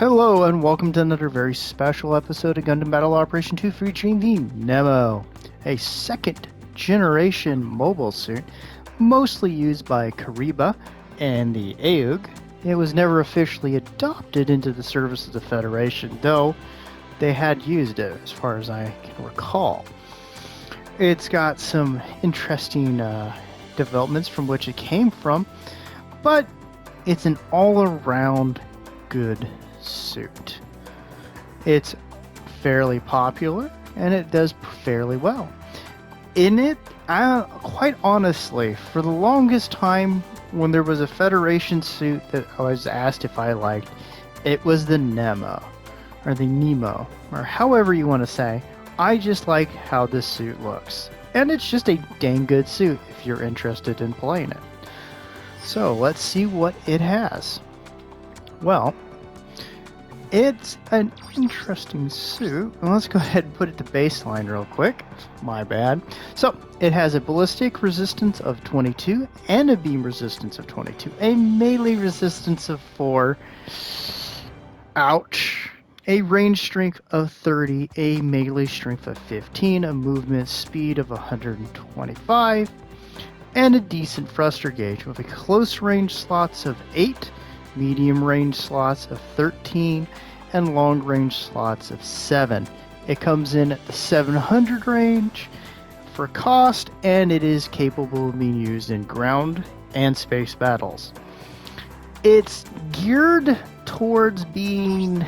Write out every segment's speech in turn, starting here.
Hello and welcome to another very special episode of Gundam Battle Operation 2 featuring the Nemo, a second generation mobile suit mostly used by Kariba and the AUG. It was never officially adopted into the service of the Federation, though they had used it as far as I can recall. It's got some interesting developments from which it came from, but it's an all-around good suit. It's fairly popular and it does fairly well. In it, quite honestly, for the longest time when there was a Federation suit that I was asked if I liked, it was the Nemo, or the Nemo, or however you want to say. I just like how this suit looks. And it's just a dang good suit if you're interested in playing it. So let's see what it has. Well, it's an interesting suit. Well, let's go ahead and put it to baseline real quick. My bad. So, it has a ballistic resistance of 22 and a beam resistance of 22. A melee resistance of 4. Ouch. A range strength of 30. A melee strength of 15. A movement speed of 125. And a decent thruster gauge with a close range slots of 8. Medium range slots of 13, and long range slots of 7. It comes in at the 700 range for cost, and it is capable of being used in ground and space battles. It's geared towards being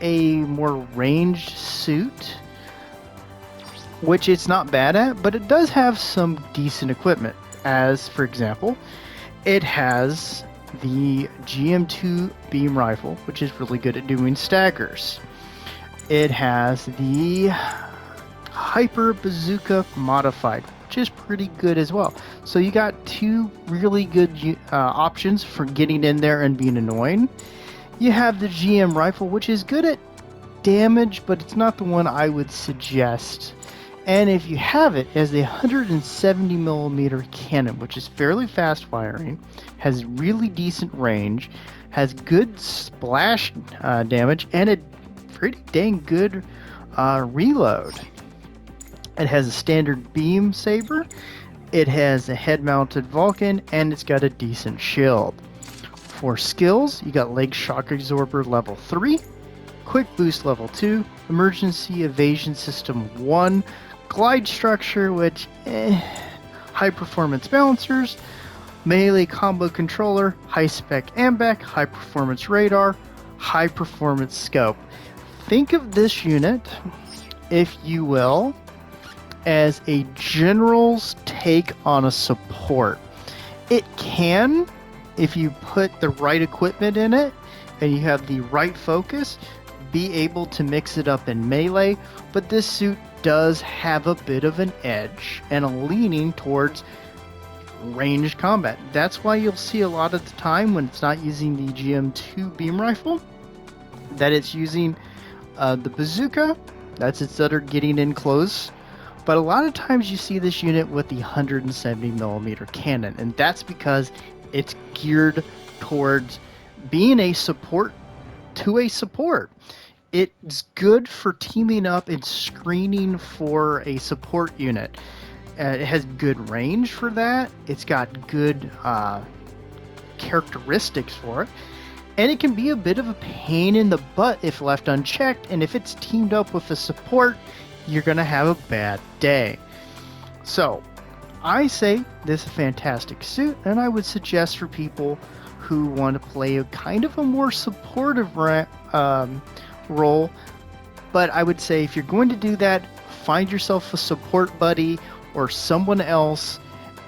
a more ranged suit, which it's not bad at, but it does have some decent equipment, as for example, it has the GM2 beam rifle, which is really good at doing staggers. It has the Hyper Bazooka modified, which is pretty good as well. So you got two really good options for getting in there and being annoying. You have the GM rifle, which is good at damage, but it's not the one I would suggest. And if you have it, as the 170mm cannon, which is fairly fast firing, has really decent range, has good splash damage, and a pretty dang good reload. It has a standard beam saber, it has a head-mounted Vulcan, and it's got a decent shield. For skills, you got Leg Shock Absorber level 3, Quick Boost level 2, Emergency Evasion System 1, Glide Structure, which high performance balancers, melee combo controller, high spec AMBAC, high performance radar, high performance scope. Think of this unit, if you will, as a general's take on a support. It can, if you put the right equipment in it and you have the right focus, be able to mix it up in melee, but this suit does have a bit of an edge and a leaning towards ranged combat. That's why you'll see a lot of the time when it's not using the GM2 beam rifle, that it's using the bazooka. That's its other getting in close. But a lot of times you see this unit with the 170mm cannon, and that's because it's geared towards being a support to a support. It's good for teaming up and screening for a support unit. It has good range for that. It's got good characteristics for it. And it can be a bit of a pain in the butt if left unchecked. And if it's teamed up with a support, you're going to have a bad day. So, I say this is a fantastic suit. And I would suggest for people who want to play a kind of a more supportive role, but I would say if you're going to do that, find yourself a support buddy or someone else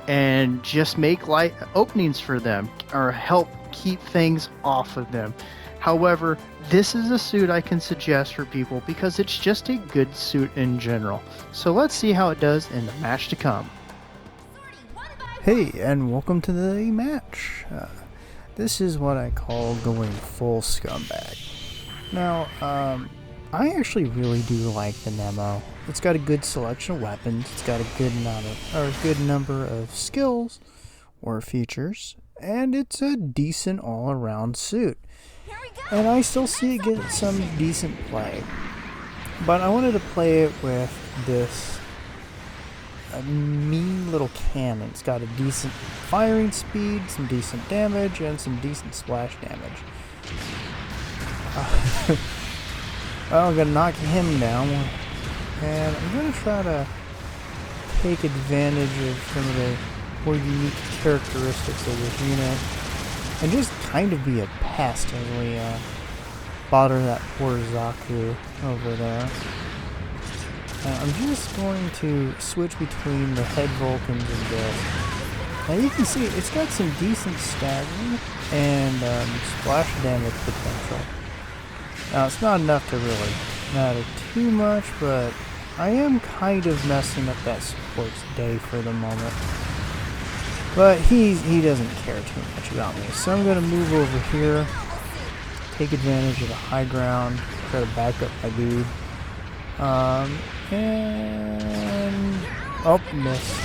and just make light openings for them or help keep things off of them. However, this is a suit I can suggest for people because it's just a good suit in general. So let's see how it does in the match to come. Hey, and welcome to the match. This is what I call going full scumbag. Now, I actually really do like the Nemo. It's got a good selection of weapons. It's got a good number of skills or features, and it's a decent all-around suit. and I still see it get some decent play. But I wanted to play it with this mean little cannon. It's got a decent firing speed, some decent damage, and some decent splash damage. Well, I'm gonna knock him down, and I'm gonna try to take advantage of some of the more unique characteristics of this unit, and just kind of be a pest as we bother that poor Zaku over there. I'm just going to switch between the head Vulcans and this. Now you can see it's got some decent staggering and splash damage potential. Now it's not enough to really matter too much, but I am kind of messing up that support's day for the moment. But he doesn't care too much about me, so I'm going to move over here, take advantage of the high ground, try to back up my dude. And oh, missed.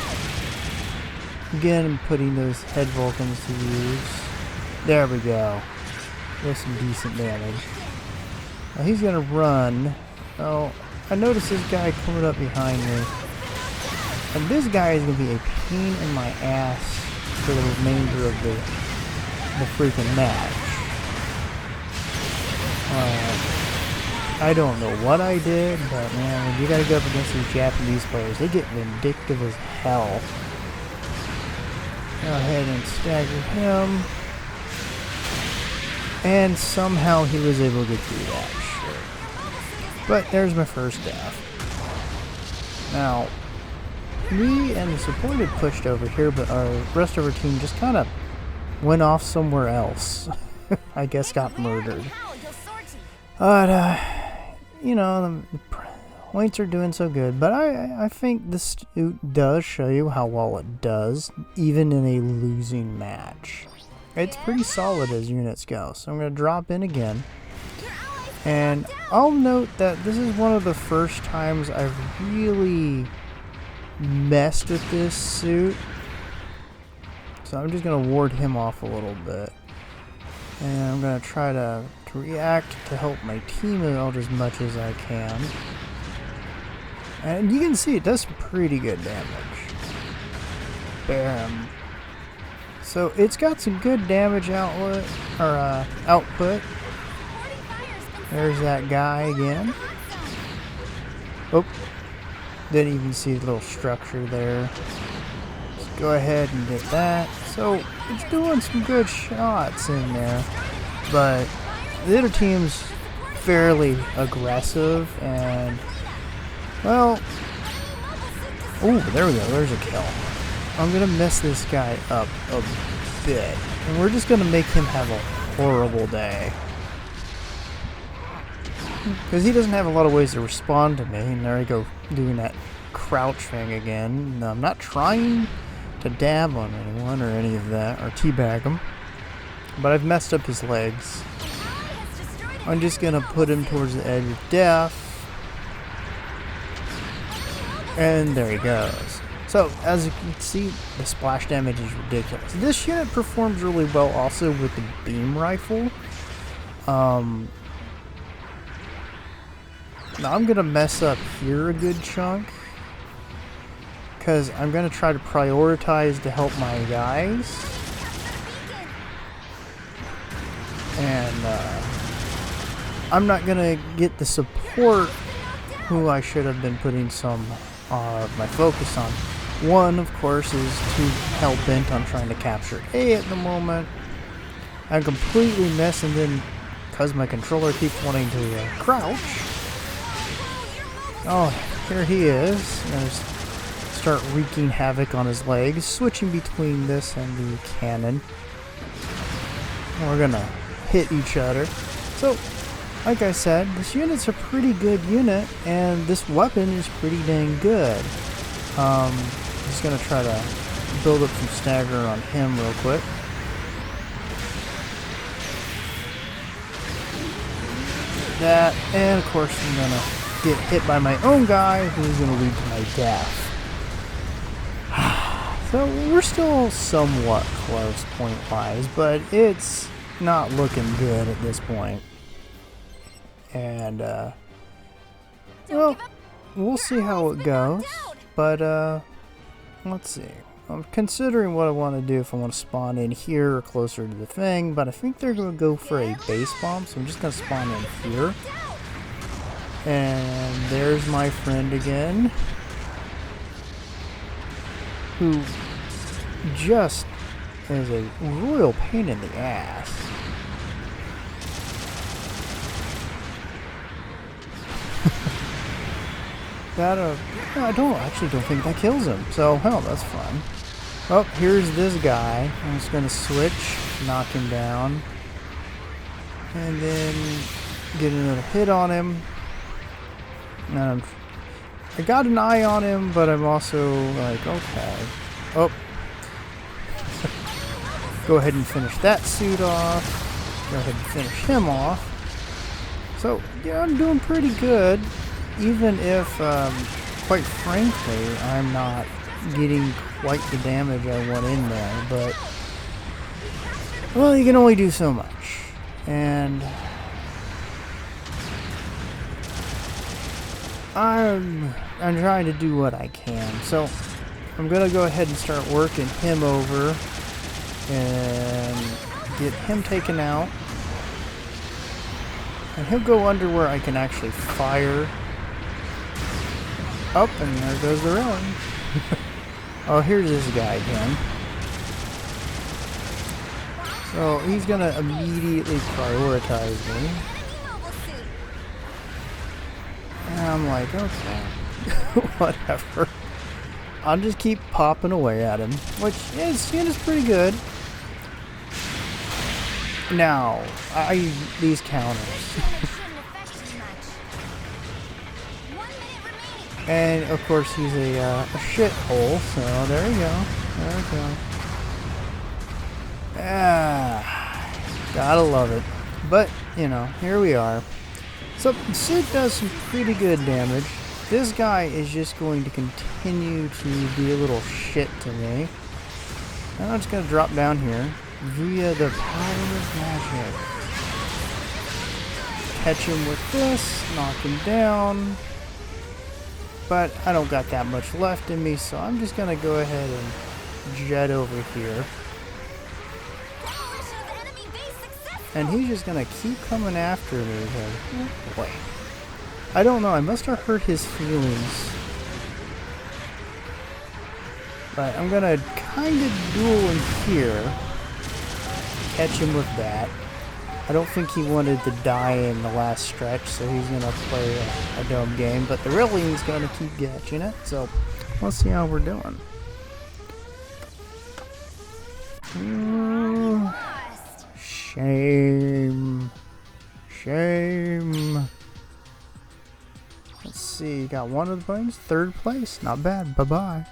Again, I'm putting those head Vulcans to use. There we go. With some decent damage. Now he's gonna run. Oh, I noticed this guy coming up behind me. And this guy is gonna be a pain in my ass for the remainder of the freaking match. I don't know what I did, but man, when you gotta go up against these Japanese players, they get vindictive as hell. Go ahead and stagger him. And somehow he was able to do that. Sure. But there's my first death. Now, me and the support had pushed over here, but our rest of our team just kind of went off somewhere else. I guess got murdered. But, you know, the points are doing so good, but I think this does show you how well it does, even in a losing match. It's pretty solid as units go, so I'm going to drop in again. And I'll note that this is one of the first times I've really messed with this suit. So I'm just going to ward him off a little bit. And I'm going to try to react to help my team out as much as I can. And you can see it does some pretty good damage. Bam. So it's got some good damage outlet, or output. There's that guy again. Oh, didn't even see the little structure there. Let's go ahead and get that. So it's doing some good shots in there, but the other team's fairly aggressive, and well, oh, there we go, there's a kill. I'm gonna mess this guy up a bit, and we're just gonna make him have a horrible day, because he doesn't have a lot of ways to respond to me. And there I go, doing that crouch thing again. No, I'm not trying to dab on anyone or any of that, or teabag him, but I've messed up his legs. I'm just gonna put him towards the edge of death, and there he goes. So as you can see, the splash damage is ridiculous. This unit performs really well also with the beam rifle. Now I'm gonna mess up here a good chunk, because I'm gonna try to prioritize to help my guys, and I'm not gonna get the support who I should have been putting some of my focus on. One, of course, is too hell bent on trying to capture A at the moment. I'm completely missing, then because my controller keeps wanting to crouch. Oh, here he is. I'm gonna start wreaking havoc on his legs, switching between this and the cannon. We're gonna hit each other. So, like I said, this unit's a pretty good unit, and this weapon is pretty dang good. Just gonna try to build up some stagger on him real quick. That, and of course I'm gonna get hit by my own guy, who's gonna lead to my death. So we're still somewhat close point-wise, but it's not looking good at this point. And, well, we'll see how it goes. But, let's see. I'm considering what I want to do if I want to spawn in here or closer to the thing, but I think they're going to go for a base bomb, so I'm just going to spawn in here. And there's my friend again, who just is a royal pain in the ass. That, I don't think that kills him, so, hell, that's fun. Oh, here's this guy. I'm just gonna switch, knock him down, and then get another hit on him. And I got an eye on him, but I'm also like, okay. Oh. Go ahead and finish that suit off. Go ahead and finish him off. So, yeah, I'm doing pretty good, even if, quite frankly, I'm not getting quite the damage I want in there, but, well, you can only do so much. And I'm trying to do what I can. So I'm gonna go ahead and start working him over and get him taken out. And he'll go under where I can actually fire. Up, and there goes the railing. Oh, here's this guy again. So he's gonna immediately prioritize me. And I'm like, okay, whatever. I'll just keep popping away at him, which is pretty good. Now, these counters. And of course he's a shithole, so there we go. There we go. Ah, gotta love it. But, you know, here we are. So, Sid does some pretty good damage. This guy is just going to continue to be a little shit to me. And I'm just gonna drop down here via the power of magic. Catch him with this, knock him down. But I don't got that much left in me, so I'm just gonna go ahead and jet over here. And he's just gonna keep coming after me. Oh boy. I don't know, I must have hurt his feelings. But I'm gonna kind of duel in here. Catch him with that. I don't think he wanted to die in the last stretch, so he's gonna play a dumb game. But the railing's gonna keep catching it, so let's see how we're doing. Shame. Shame. Let's see, got one of the points, third place. Not bad. Bye-bye.